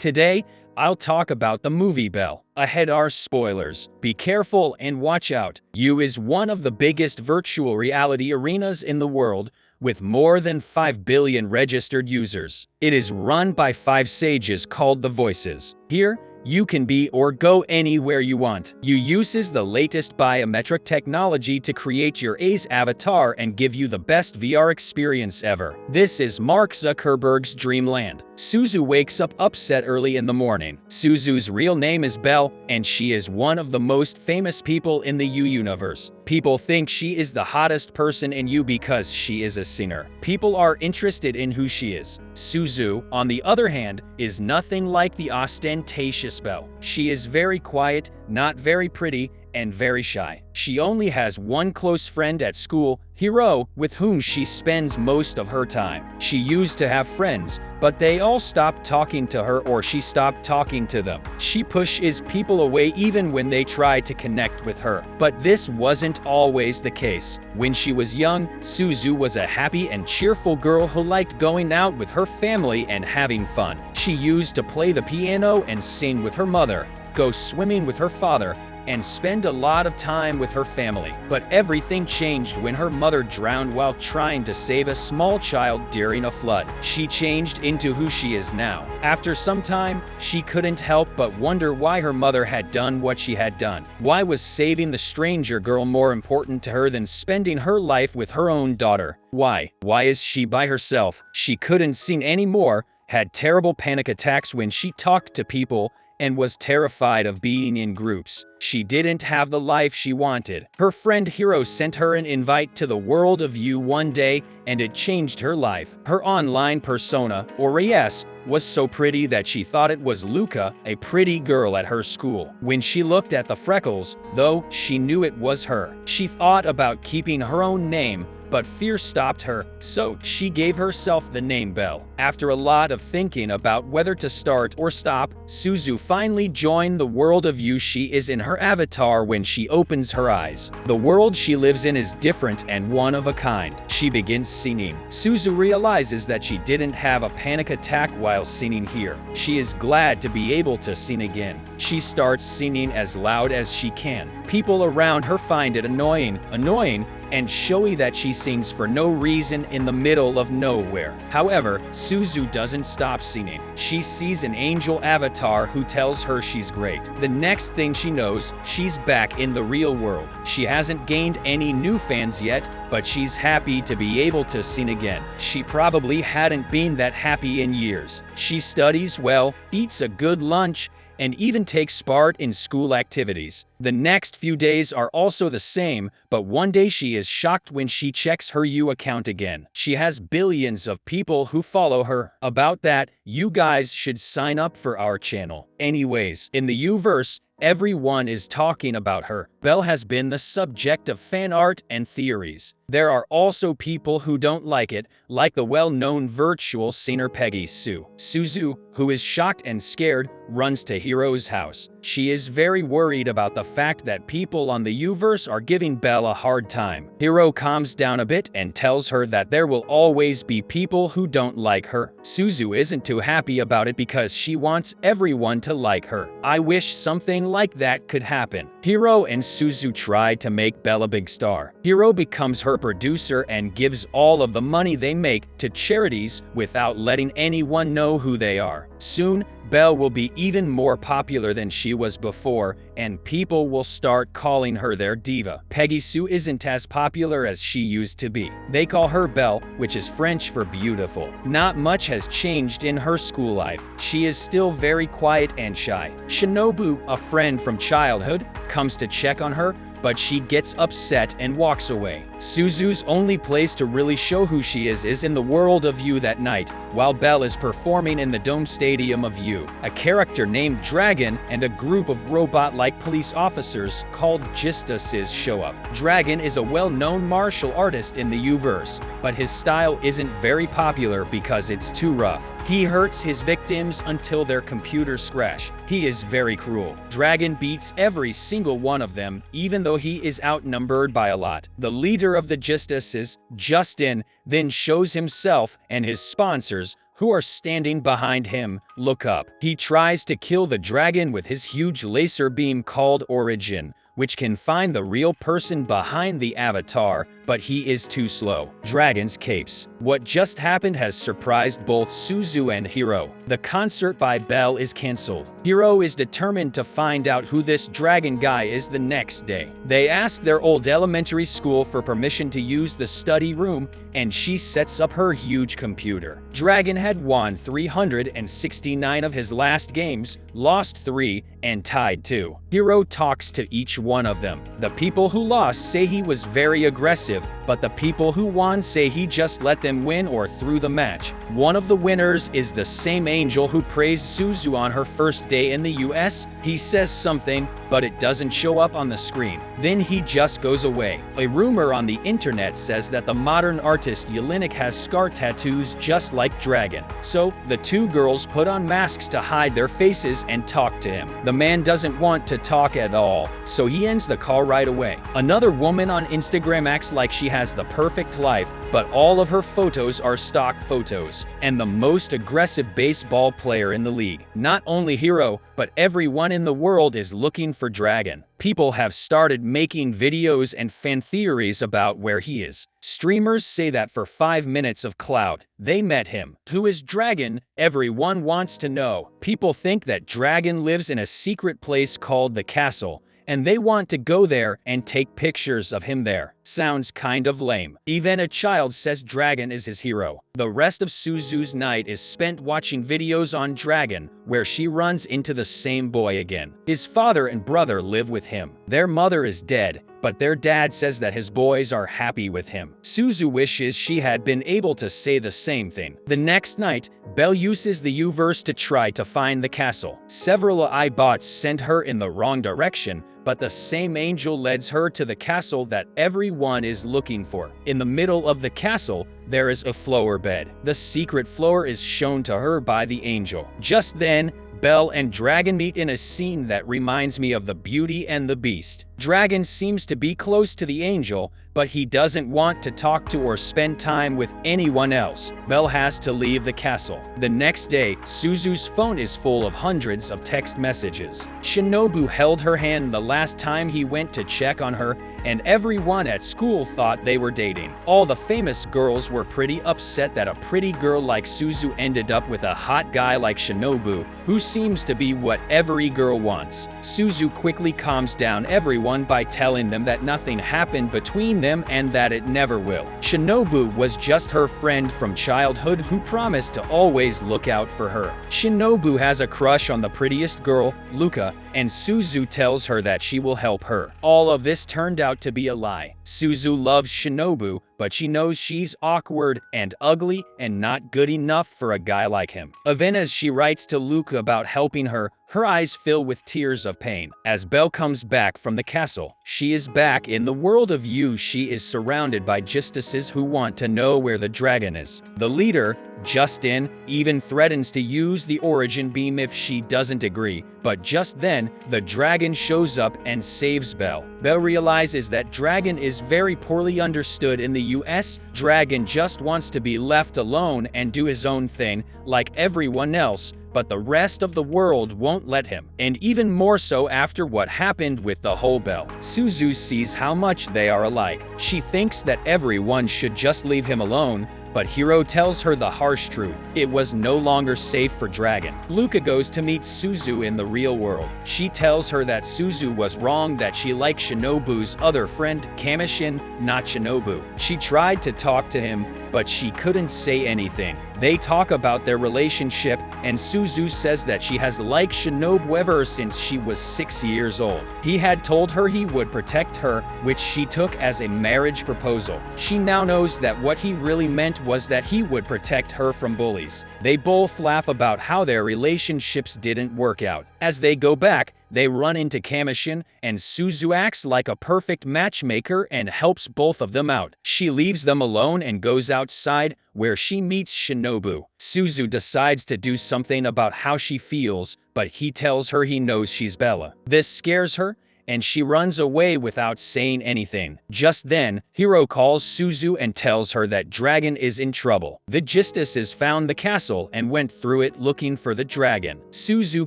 Today, I'll talk about the movie Belle. Ahead are spoilers. Be careful and watch out. You is one of the biggest virtual reality arenas in the world, with more than 5 billion registered users. It is run by 5 sages called the Voices. Here, you can be or go anywhere you want. You uses the latest biometric technology to create your A's avatar and give you the best VR experience ever. This is Mark Zuckerberg's dreamland. Suzu wakes up upset early in the morning. Suzu's real name is Belle, and she is one of the most famous people in the universe. People think she is the hottest person in U because she is a singer. People are interested in who she is. Suzu, on the other hand, is nothing like the ostentatious Belle. She is very quiet, not very pretty, and very shy. She only has one close friend at school, Hiro, with whom she spends most of her time. She used to have friends, but they all stopped talking to her or she stopped talking to them. She pushes people away even when they try to connect with her. But this wasn't always the case. When she was young, Suzu was a happy and cheerful girl who liked going out with her family and having fun. She used to play the piano and sing with her mother, go swimming with her father, and spend a lot of time with her family. But everything changed when her mother drowned while trying to save a small child during a flood. She changed into who she is now. After some time, she couldn't help but wonder why her mother had done what she had done. Why was saving the stranger girl more important to her than spending her life with her own daughter? Why? Why is she by herself? She couldn't sing anymore, had terrible panic attacks when she talked to people, and was terrified of being in groups. She didn't have the life she wanted. Her friend Hiro sent her an invite to the world of you one day, and it changed her life. Her online persona, or AS, was so pretty that she thought it was Luca, a pretty girl at her school. When she looked at the freckles, though, she knew it was her. She thought about keeping her own name, but fear stopped her, so she gave herself the name Belle. After a lot of thinking about whether to start or stop, Suzu finally joined the world of you she is in her avatar when she opens her eyes. The world she lives in is different and one of a kind. She begins singing. Suzu realizes that she didn't have a panic attack while singing here. She is glad to be able to sing again. She starts singing as loud as she can. People around her find it annoying, and showy that she sings for no reason in the middle of nowhere. However, Suzu doesn't stop singing. She sees an angel avatar who tells her she's great. The next thing she knows, she's back in the real world. She hasn't gained any new fans yet, but she's happy to be able to sing again. She probably hadn't been that happy in years. She studies well, eats a good lunch, and even takes part in school activities. The next few days are also the same, but one day she is shocked when she checks her U account again. She has billions of people who follow her. About that, you guys should sign up for our channel. Anyways, in the U-verse, everyone is talking about her. Belle has been the subject of fan art and theories. There are also people who don't like it, like the well-known virtual singer Peggy Sue. Suzu, who is shocked and scared, runs to Hiro's house. She is very worried about the fact that people on the U-verse are giving Belle a hard time. Hiro calms down a bit and tells her that there will always be people who don't like her. Suzu isn't too happy about it because she wants everyone to like her. I wish something like that could happen. Hiro and Suzu try to make Belle a big star. Hiro becomes her producer and gives all of the money they make to charities without letting anyone know who they are. Soon, Belle will be even more popular than she was before, and people will start calling her their diva. Peggy Sue isn't as popular as she used to be. They call her Belle, which is French for beautiful. Not much has changed in her school life. She is still very quiet and shy. Shinobu, a friend from childhood, comes to check on her, but she gets upset and walks away. Suzu's only place to really show who she is in the world of U that night, while Belle is performing in the Dome Stadium of U. A character named Dragon and a group of robot-like police officers called Justices show up. Dragon is a well-known martial artist in the U-verse, but his style isn't very popular because it's too rough. He hurts his victims until their computers crash. He is very cruel. Dragon beats every single one of them, even though he is outnumbered by a lot. The leader of the Justices, Justin, then shows himself and his sponsors, who are standing behind him, look up. He tries to kill the dragon with his huge laser beam called Origin, which can find the real person behind the avatar, but he is too slow. Dragon's capes. What just happened has surprised both Suzu and Hiro. The concert by Belle is cancelled. Hiro is determined to find out who this dragon guy is the next day. They ask their old elementary school for permission to use the study room, and she sets up her huge computer. Dragon had won 369 of his last games, lost 3, and tied 2. Hiro talks to each one of them. The people who lost say he was very aggressive, but the people who won say he just let them win or threw the match. One of the winners is the same angel who praised Suzu on her first day in the US. He says something, but it doesn't show up on the screen. Then he just goes away. A rumor on the internet says that the modern artist Jelinek has scar tattoos just like Dragon. So, the two girls put on masks to hide their faces and talk to him. The man doesn't want to talk at all, so he ends the call right away. Another woman on Instagram acts like she has the perfect life, but all of her photos are stock photos, and the most aggressive baseball player in the league. Not only Hiro, but everyone in the world is looking for Dragon. People have started making videos and fan theories about where he is. Streamers say that for 5 minutes of clout, they met him. Who is Dragon? Everyone wants to know. People think that Dragon lives in a secret place called the castle, and they want to go there and take pictures of him there. Sounds kind of lame. Even a child says Dragon is his hero. The rest of Suzu's night is spent watching videos on Dragon, where she runs into the same boy again. His father and brother live with him. Their mother is dead, but their dad says that his boys are happy with him. Suzu wishes she had been able to say the same thing. The next night, Belle uses the U-verse to try to find the castle. Several AI bots send her in the wrong direction, but the same angel leads her to the castle that everyone is looking for. In the middle of the castle, there is a flower bed. The secret flower is shown to her by the angel. Just then, Belle and Dragon meet in a scene that reminds me of the Beauty and the Beast. Dragon seems to be close to the angel, but he doesn't want to talk to or spend time with anyone else. Belle has to leave the castle. The next day, Suzu's phone is full of hundreds of text messages. Shinobu held her hand the last time he went to check on her, and everyone at school thought they were dating. All the famous girls were pretty upset that a pretty girl like Suzu ended up with a hot guy like Shinobu, who seems to be what every girl wants. Suzu quickly calms down everyone by telling them that nothing happened between them and that it never will. Shinobu was just her friend from childhood who promised to always look out for her. Shinobu has a crush on the prettiest girl, Luka, and Suzu tells her that she will help her. All of this turned out to be a lie. Suzu loves Shinobu, but she knows she's awkward and ugly and not good enough for a guy like him. Even as she writes to Luka about helping her, her eyes fill with tears of pain. As Belle comes back from the castle, she is back in the world of you. She is surrounded by justices who want to know where the dragon is. The leader, Justin, even threatens to use the origin beam if she doesn't agree, but just then, the dragon shows up and saves Belle. Belle realizes that Dragon is very poorly understood in the US. Dragon just wants to be left alone and do his own thing, like everyone else, but the rest of the world won't let him. And even more so after what happened with the whole Belle. Suzu sees how much they are alike. She thinks that everyone should just leave him alone, but Hiro tells her the harsh truth. It was no longer safe for Dragon. Luka goes to meet Suzu in the real world. She tells her that Suzu was wrong, that she liked Shinobu's other friend, Kamishin, not Shinobu. She tried to talk to him, but she couldn't say anything. They talk about their relationship, and Suzu says that she has liked Shinobu ever since she was 6 years old. He had told her he would protect her, which she took as a marriage proposal. She now knows that what he really meant was that he would protect her from bullies. They both laugh about how their relationships didn't work out. As they go back, they run into Kamishin, and Suzu acts like a perfect matchmaker and helps both of them out. She leaves them alone and goes outside, where she meets Shinobu. Suzu decides to do something about how she feels, but he tells her he knows she's Bella. This scares her, and she runs away without saying anything. Just then, Hiro calls Suzu and tells her that Dragon is in trouble. The Justices found the castle and went through it looking for the dragon. Suzu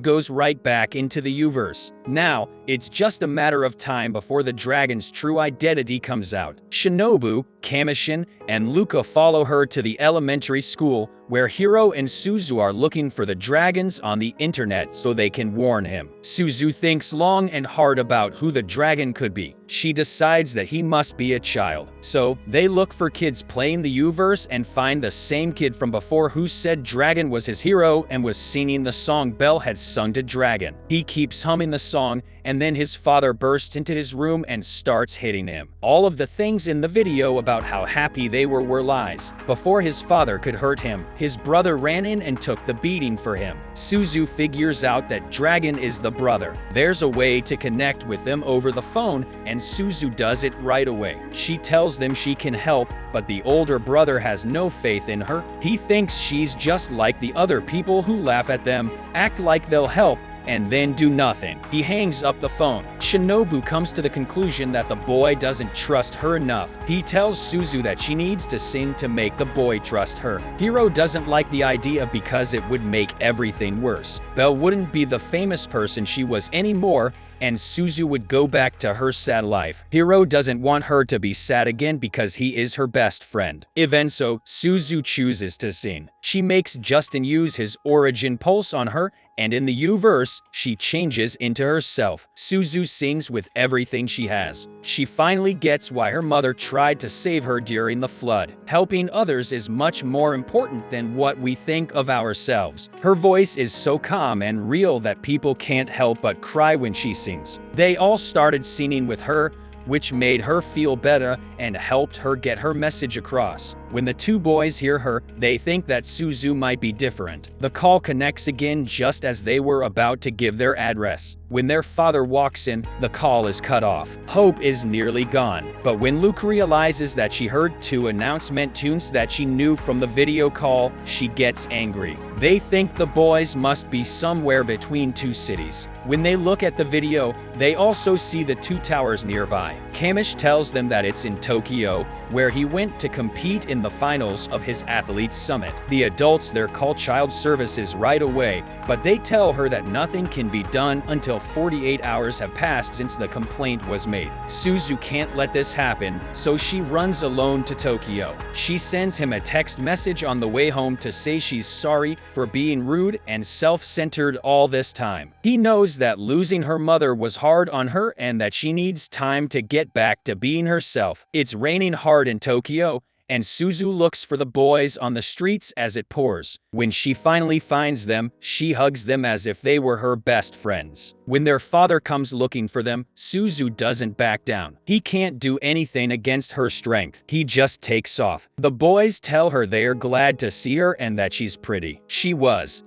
goes right back into the Uverse. Now, it's just a matter of time before the dragon's true identity comes out. Shinobu, Kamishin, and Luca follow her to the elementary school, where Hiro and Suzu are looking for the dragons on the internet so they can warn him. Suzu thinks long and hard about who the dragon could be. She decides that he must be a child. So, they look for kids playing the Uverse and find the same kid from before who said Dragon was his hero and was singing the song Belle had sung to Dragon. He keeps humming the song, and then his father bursts into his room and starts hitting him. All of the things in the video about how happy they were lies. Before his father could hurt him, his brother ran in and took the beating for him. Suzu figures out that Dragon is the brother. There's a way to connect with them over the phone, and Suzu does it right away. She tells them she can help, but the older brother has no faith in her. He thinks she's just like the other people who laugh at them, act like they'll help, and then do nothing. He hangs up the phone. Shinobu comes to the conclusion that the boy doesn't trust her enough. He tells Suzu that she needs to sing to make the boy trust her. Hiro doesn't like the idea because it would make everything worse. Belle wouldn't be the famous person she was anymore, and Suzu would go back to her sad life. Hiro doesn't want her to be sad again because he is her best friend. Even so, Suzu chooses to sing. She makes Justin use his origin pulse on her, and in the Uverse, she changes into herself. Suzu sings with everything she has. She finally gets why her mother tried to save her during the flood. Helping others is much more important than what we think of ourselves. Her voice is so calm and real that people can't help but cry when she sings. They all started singing with her, which made her feel better and helped her get her message across. When the two boys hear her, they think that Suzu might be different. The call connects again just as they were about to give their address. When their father walks in, the call is cut off. Hope is nearly gone. But when Luke realizes that she heard two announcement tunes that she knew from the video call, she gets angry. They think the boys must be somewhere between two cities. When they look at the video, they also see the two towers nearby. Kamish tells them that it's in Tokyo, where he went to compete in the finals of his athletes summit. The adults there call child services right away, but they tell her that nothing can be done until 48 hours have passed since the complaint was made. Suzu can't let this happen, so she runs alone to Tokyo. She sends him a text message on the way home to say she's sorry for being rude and self-centered all this time. He knows that losing her mother was hard on her and that she needs time to get back to being herself. It's raining hard in Tokyo, and Suzu looks for the boys on the streets as it pours. When she finally finds them, she hugs them as if they were her best friends. When their father comes looking for them, Suzu doesn't back down. He can't do anything against her strength. He just takes off. The boys tell her they are glad to see her and that she's pretty. She was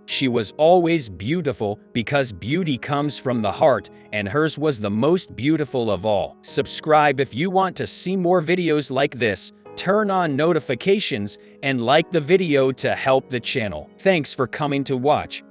always beautiful because beauty comes from the heart, and hers was the most beautiful of all. Subscribe if you want to see more videos like this. Turn on notifications and like the video to help the channel. Thanks for coming to watch.